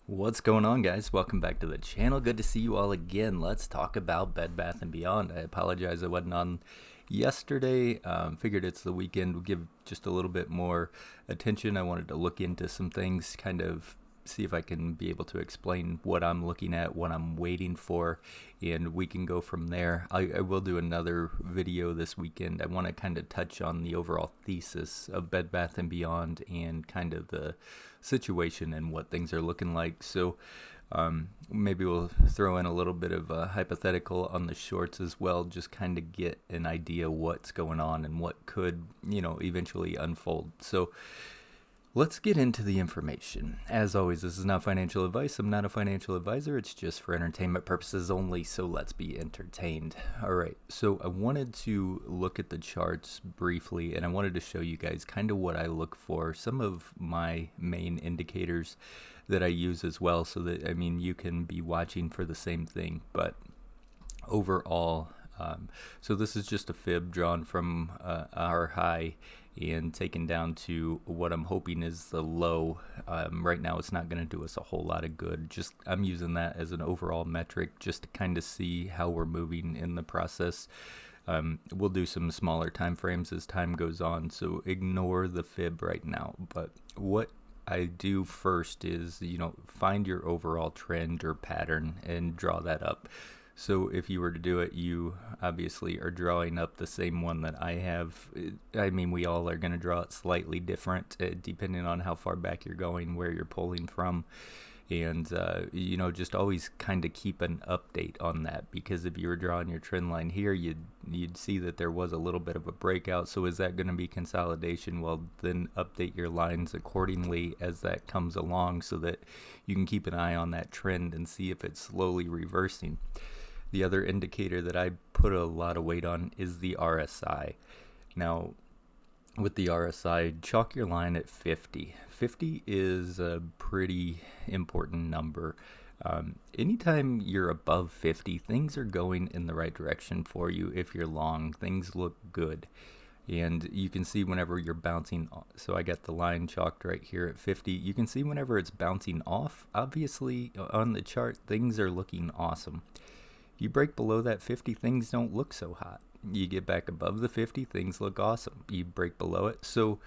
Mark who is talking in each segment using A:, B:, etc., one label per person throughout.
A: What's going on, guys? Welcome back to the channel. Good to see you all again. Let's talk about Bed Bath & Beyond. I apologize I wasn't on yesterday. Figured it's the weekend. We'll give just a little bit more attention. I wanted to look into some things, kind of see if I can be able to explain what I'm looking at, what I'm waiting for, and we can go from there. I will do another video this weekend. I want to kind of touch on the overall thesis of Bed Bath & Beyond and kind of the situation and what things are looking like. So maybe we'll throw in a little bit of a hypothetical on the shorts as well, just kind of get an idea what's going on and what could, eventually unfold. So let's get into the information. As always, this is not financial advice. I'm not a financial advisor. It's just for entertainment purposes only, so let's be entertained. All right, so I wanted to look at the charts briefly, and I wanted to show you guys kind of what I look for, some of my main indicators that I use as well, so that, you can be watching for the same thing, but overall, so this is just a fib drawn from our high and taken down to what I'm hoping is the low. Right now it's not going to do us a whole lot of good. Just I'm using that as an overall metric just to kind of see how we're moving in the process. We'll do some smaller time frames as time goes on, so ignore the fib right now. But what I do first is, find your overall trend or pattern and draw that up. So if you were to do it, you obviously are drawing up the same one that I have. We all are going to draw it slightly different depending on how far back you're going, where you're pulling from. And, just always kind of keep an update on that, because if you were drawing your trend line here, you'd see that there was a little bit of a breakout. So is that going to be consolidation? Well, then update your lines accordingly as that comes along so that you can keep an eye on that trend and see if it's slowly reversing. The other indicator that I put a lot of weight on is the RSI. Now, with the RSI, chalk your line at 50. 50 is a pretty important number. Anytime you're above 50, things are going in the right direction for you. If you're long, things look good. And you can see whenever you're bouncing, so I got the line chalked right here at 50. You can see whenever it's bouncing off, obviously on the chart, things are looking awesome. You break below that 50, things don't look so hot. You get back above the 50, things look awesome. You break below it. So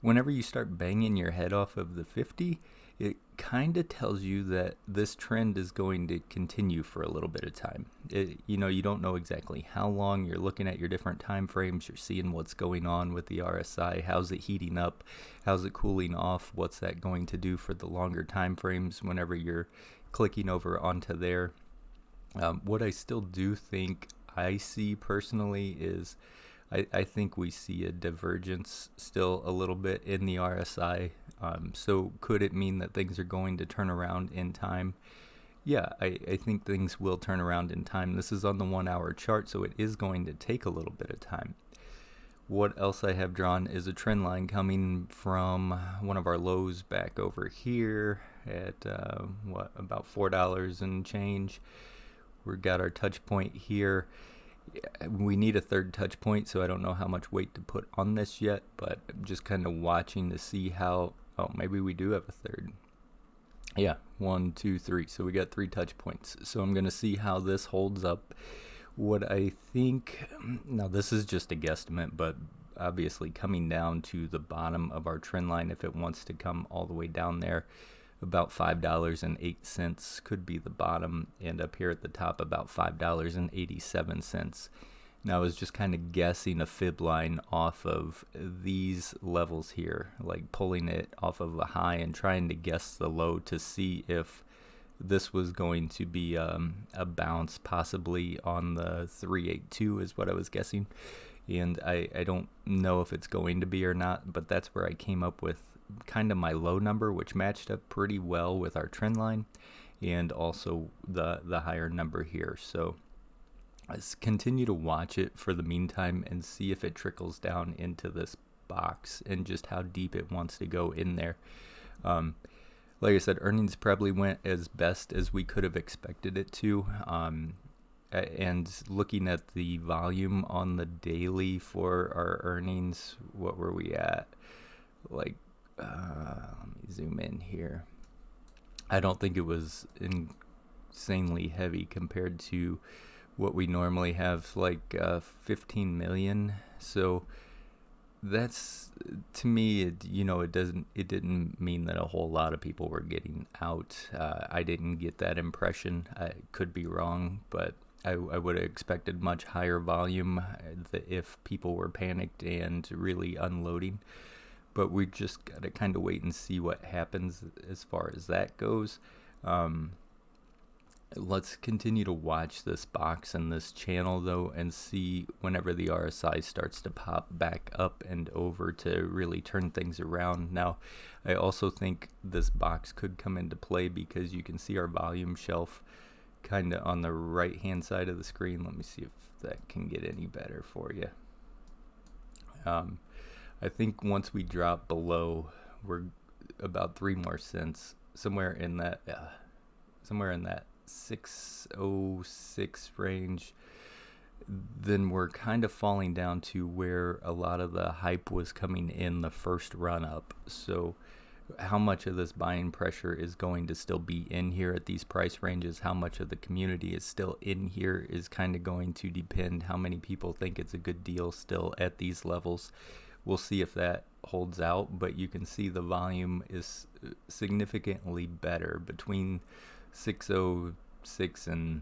A: whenever you start banging your head off of the 50, it kind of tells you that this trend is going to continue for a little bit of time. You don't know exactly how long. You're looking at your different time frames. You're seeing what's going on with the RSI. How's it heating up? How's it cooling off? What's that going to do for the longer time frames whenever you're clicking over onto there? What I still do think I see personally is I think we see a divergence still a little bit in the RSI. So could it mean that things are going to turn around in time? Yeah, I think things will turn around in time. This is on the 1 hour chart, so it is going to take a little bit of time. What else I have drawn is a trend line coming from one of our lows back over here at about $4 and change. We've got our touch point here. We need a third touch point, so I don't know how much weight to put on this yet, but I'm just kind of watching to see how, maybe we do have a third. Yeah, 1, 2, 3. So we got 3 touch points. So I'm going to see how this holds up. What I think, now this is just a guesstimate, but obviously coming down to the bottom of our trend line, if it wants to come all the way down there, about $5.08 could be the bottom, and up here at the top about $5.87. Now I was just kind of guessing a fib line off of these levels here, like pulling it off of a high and trying to guess the low to see if this was going to be a bounce possibly on the 382 is what I was guessing. And I don't know if it's going to be or not, but that's where I came up with kind of my low number, which matched up pretty well with our trend line and also the higher number here. So let's continue to watch it for the meantime and see if it trickles down into this box and just how deep it wants to go in there. Like I said, earnings probably went as best as we could have expected it to. And looking at the volume on the daily for our earnings, what were we at? Let me zoom in here. I don't think it was insanely heavy compared to what we normally have, like 15 million. So that's, to me, it didn't mean that a whole lot of people were getting out. I didn't get that impression. I could be wrong, but I would have expected much higher volume if people were panicked and really unloading. But we just got to kind of wait and see what happens as far as that goes. Um, let's continue to watch this box and this channel, though, and see whenever the RSI starts to pop back up and over to really turn things around. Now, I also think this box could come into play because you can see our volume shelf kind of on the right hand side of the screen. Let me see if that can get any better for you. I think once we drop below, we're about 3 more cents, somewhere in that 606 range. Then we're kind of falling down to where a lot of the hype was coming in the first run up. So how much of this buying pressure is going to still be in here at these price ranges, how much of the community is still in here, is kind of going to depend how many people think it's a good deal still at these levels. We'll see if that holds out, but you can see the volume is significantly better between 606 and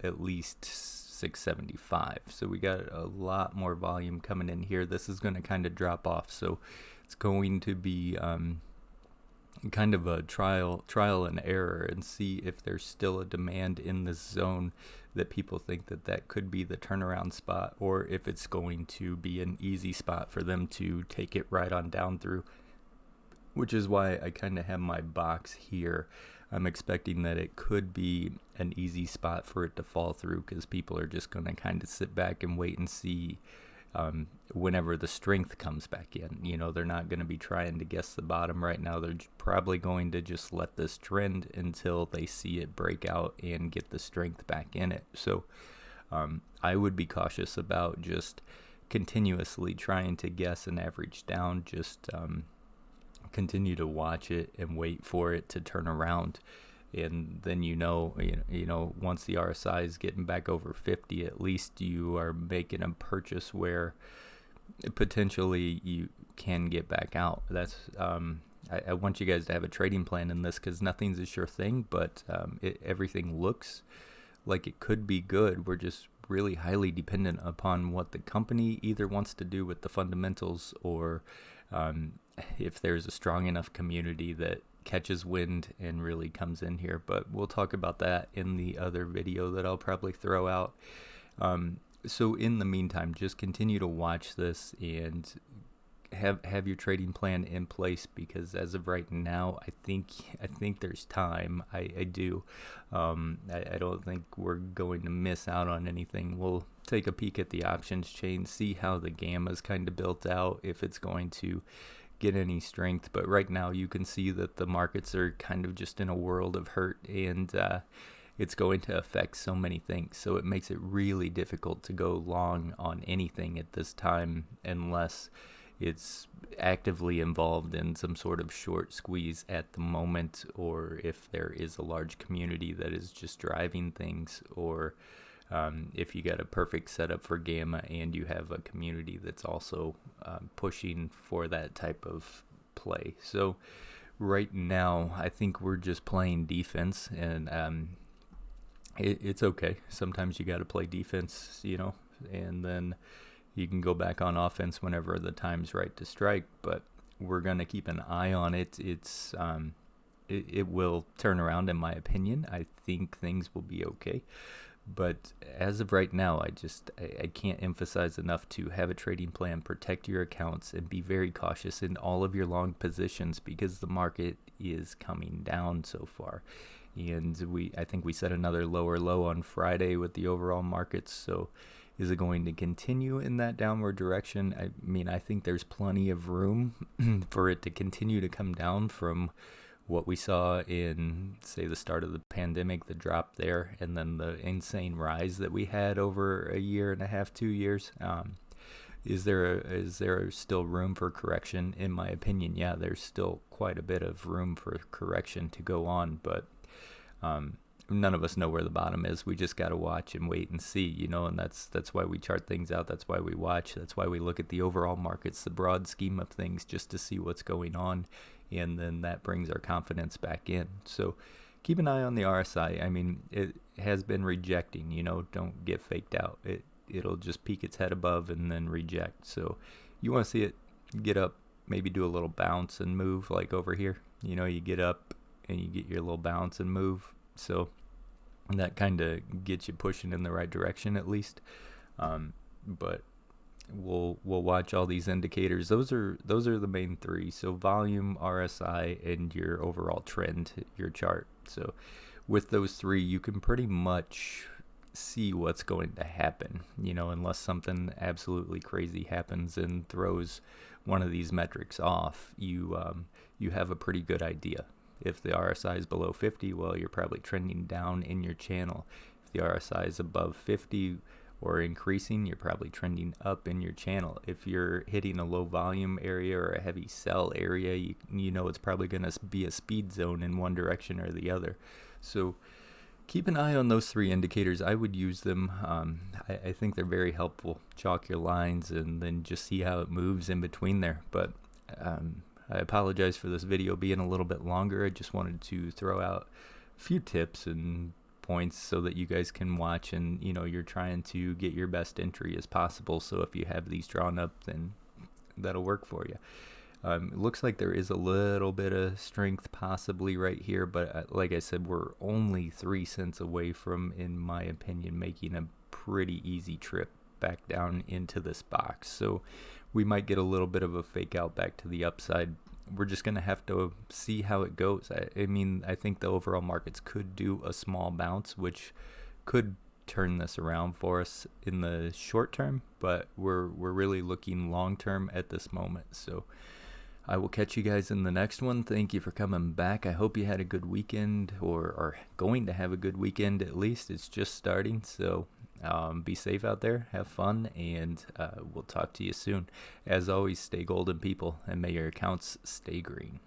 A: at least 675. So we got a lot more volume coming in here. This is going to kind of drop off, so it's going to be kind of a trial and error, and see if there's still a demand in this zone that people think that could be the turnaround spot, or if it's going to be an easy spot for them to take it right on down through, which is why I kind of have my box here. I'm expecting that it could be an easy spot for it to fall through, because people are just going to kind of sit back and wait and see whenever the strength comes back in. They're not going to be trying to guess the bottom right now. They're probably going to just let this trend until they see it break out and get the strength back in it. So I would be cautious about just continuously trying to guess an average down. Just continue to watch it and wait for it to turn around. And then once the RSI is getting back over 50, at least you are making a purchase where potentially you can get back out. That's I want you guys to have a trading plan in this, because nothing's a sure thing, but everything looks like it could be good. We're just really highly dependent upon what the company either wants to do with the fundamentals, or if there's a strong enough community that catches wind and really comes in here. But we'll talk about that in the other video that I'll probably throw out. So in the meantime, just continue to watch this and have your trading plan in place, because as of right now, I think there's time. I do. I don't think we're going to miss out on anything. We'll take a peek at the options chain, see how the gamma's kind of built out, if it's going to get any strength. But right now you can see that the markets are kind of just in a world of hurt, and it's going to affect so many things. So it makes it really difficult to go long on anything at this time, unless it's actively involved in some sort of short squeeze at the moment, or if there is a large community that is just driving things, or if you got a perfect setup for gamma and you have a community that's also pushing for that type of play. So right now, I think we're just playing defense, and it's okay. Sometimes you got to play defense, and then you can go back on offense whenever the time's right to strike. But we're going to keep an eye on it. It will turn around, in my opinion. I think things will be okay. But as of right now, I can't emphasize enough to have a trading plan, protect your accounts, and be very cautious in all of your long positions, because the market is coming down so far. And I think we set another lower low on Friday with the overall markets. So is it going to continue in that downward direction? I mean, I think there's plenty of room for it to continue to come down from what we saw in, say, the start of the pandemic, the drop there, and then the insane rise that we had over a year and a half, 2 years. Is there still room for correction? In my opinion, yeah, there's still quite a bit of room for correction to go on, but um, none of us know where the bottom is. We just got to watch and wait and see, and that's why we chart things out. That's why we watch. That's why we look at the overall markets, the broad scheme of things, just to see what's going on, and then that brings our confidence back in. So keep an eye on the RSI. I mean, it has been rejecting, don't get faked out. It'll just peek its head above and then reject. So you want to see it get up, maybe do a little bounce and move, like over here. You get up and you get your little bounce and move. So that kind of gets you pushing in the right direction at least. But we'll watch all these indicators. Those are the main three. So volume, RSI, and your overall trend, your chart. So with those three, you can pretty much see what's going to happen, unless something absolutely crazy happens and throws one of these metrics off. You have a pretty good idea. If the RSI is below 50, well, you're probably trending down in your channel. If the RSI is above 50 or increasing, you're probably trending up in your channel. If you're hitting a low volume area or a heavy sell area, you know it's probably going to be a speed zone in one direction or the other. So keep an eye on those three indicators. I would use them. I think they're very helpful. Chalk your lines and then just see how it moves in between there. But I apologize for this video being a little bit longer. I just wanted to throw out a few tips and points so that you guys can watch, and you're trying to get your best entry as possible. So if you have these drawn up, then that'll work for you. It looks like there is a little bit of strength possibly right here, but like I said, we're only 3 cents away from, in my opinion, making a pretty easy trip back down into this box. So we might get a little bit of a fake out back to the upside. We're just going to have to see how it goes. I mean, I think the overall markets could do a small bounce, which could turn this around for us in the short term, but we're really looking long term at this moment. So I will catch you guys in the next one. Thank you for coming back. I hope you had a good weekend, or are going to have a good weekend at least. It's just starting, so be safe out there, have fun, and we'll talk to you soon. As always, stay golden, people, and may your accounts stay green.